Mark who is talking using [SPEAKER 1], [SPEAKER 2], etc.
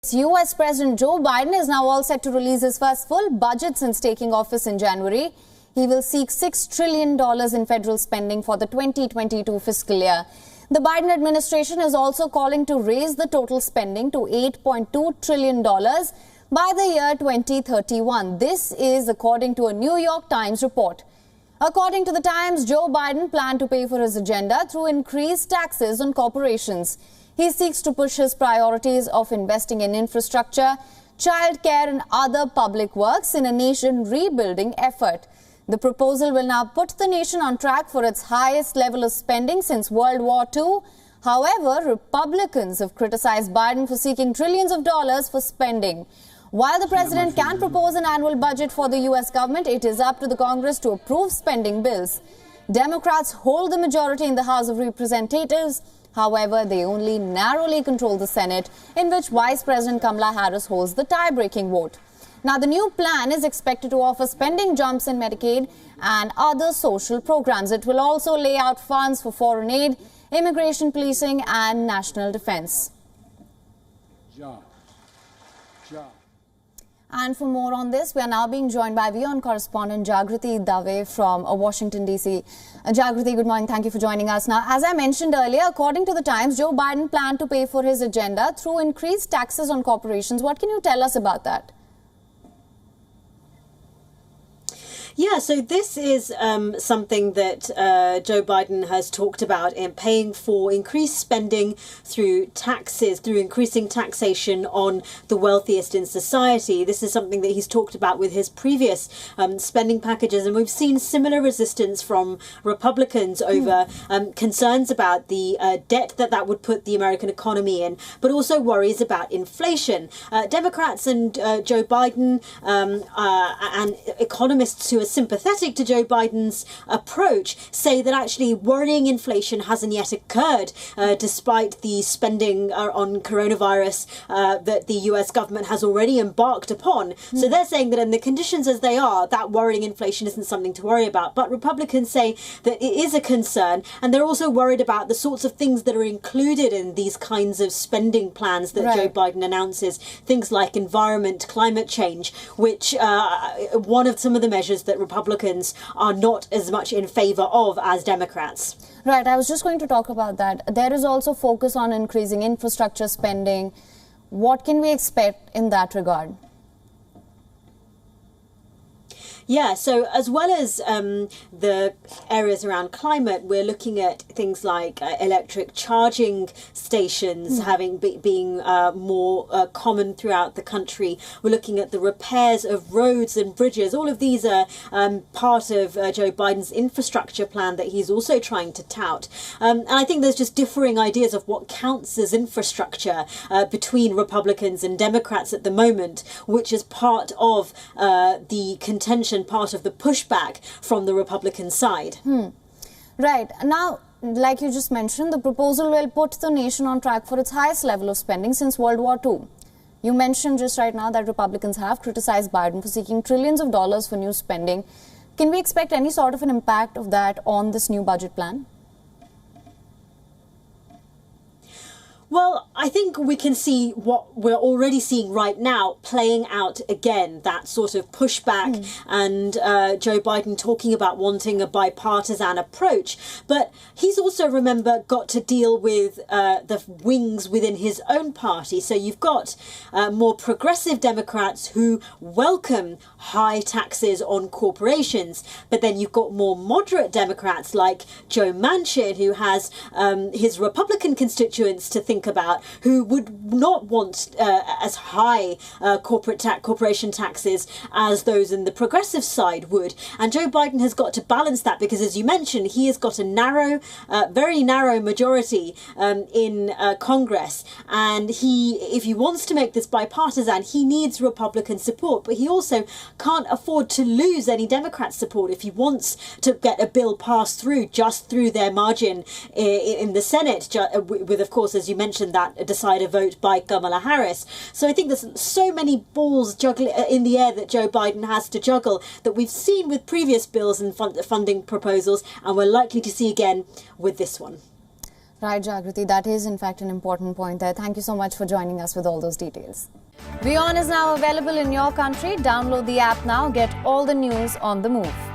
[SPEAKER 1] US President Joe Biden is now all set to release his first full budget since taking office in January. He will seek $6 trillion in federal spending for the 2022 fiscal year. The Biden administration is also calling to raise the total spending to $8.2 trillion by the year 2031. This is according to a New York Times report. According to the Times, Joe Biden planned to pay for his agenda through increased taxes on corporations. He seeks to push his priorities of investing in infrastructure, childcare and other public works in a nation rebuilding effort. The proposal will now put the nation on track for its highest level of spending since World War II. However, Republicans have criticized Biden for seeking trillions of dollars for spending. While the president can propose an annual budget for the U.S. government, it is up to the Congress to approve spending bills. Democrats hold the majority in the House of Representatives. However, they only narrowly control the Senate, in which Vice President Kamala Harris holds the tie-breaking vote. Now, the new plan is expected to offer spending jumps in Medicaid and other social programs. It will also lay out funds for foreign aid, immigration policing and national defense. And for more on this, we are now being joined by WION correspondent Jagriti Dave from Washington, D.C. Jagriti, good morning. Thank you for joining us. Now, as I mentioned earlier, according to the Times, Joe Biden planned to pay for his agenda through increased taxes on corporations. What can you tell us about that?
[SPEAKER 2] Yeah, so this is something that Joe Biden has talked about in paying for increased spending through taxes, through increasing taxation on the wealthiest in society. This is something that he's talked about with his previous spending packages, and we've seen similar resistance from Republicans over concerns about the debt that would put the American economy in, but also worries about inflation. Democrats and Joe Biden and economists who are sympathetic to Joe Biden's approach say that actually worrying inflation hasn't yet occurred despite the spending on coronavirus that the US government has already embarked upon. So they're saying that in the conditions as they are, that worrying inflation isn't something to worry about. But Republicans say that it is a concern, and they're also worried about the sorts of things that are included in these kinds of spending plans that Joe Biden announces, things like environment, climate change, which one of some of the measures that Republicans are not as much in favor of as Democrats.
[SPEAKER 1] Right, I was just going to talk about that. There is also focus on increasing infrastructure spending. What can we expect in that regard?
[SPEAKER 2] Yeah, so as well as the areas around climate, we're looking at things like electric charging stations being more common throughout the country. We're looking at the repairs of roads and bridges. All of these are part of Joe Biden's infrastructure plan that he's also trying to tout. And I think there's just differing ideas of what counts as infrastructure between Republicans and Democrats at the moment, which is part of the contention, part of the pushback from the Republican side.
[SPEAKER 1] Right. Now, like you just mentioned, the proposal will put the nation on track for its highest level of spending since World War II. You mentioned just right now that Republicans have criticized Biden for seeking trillions of dollars for new spending. Can we expect any sort of an impact of that on this new budget plan?
[SPEAKER 2] Well, I think we can see what we're already seeing right now playing out again, that sort of pushback and Joe Biden talking about wanting a bipartisan approach. But he's also, remember, got to deal with the wings within his own party. So you've got more progressive Democrats who welcome high taxes on corporations. But then you've got more moderate Democrats like Joe Manchin, who has his Republican constituents to think about, who would not want as high corporation taxes as those in the progressive side would. And Joe Biden has got to balance that because, as you mentioned, he has got a very narrow majority in Congress. And if he wants to make this bipartisan, he needs Republican support. But he also can't afford to lose any Democrat support if he wants to get a bill passed through just through their margin in the Senate, with, of course, as you mentioned, that decider vote by Kamala Harris. So I think there's so many balls juggling in the air that Joe Biden has to juggle that we've seen with previous bills and funding proposals, and we're likely to see again with this one.
[SPEAKER 1] Right, Jagriti, that is in fact an important point there. Thank you so much for joining us with all those details. WION is now available in your country. Download the app now. Get all the news on the move.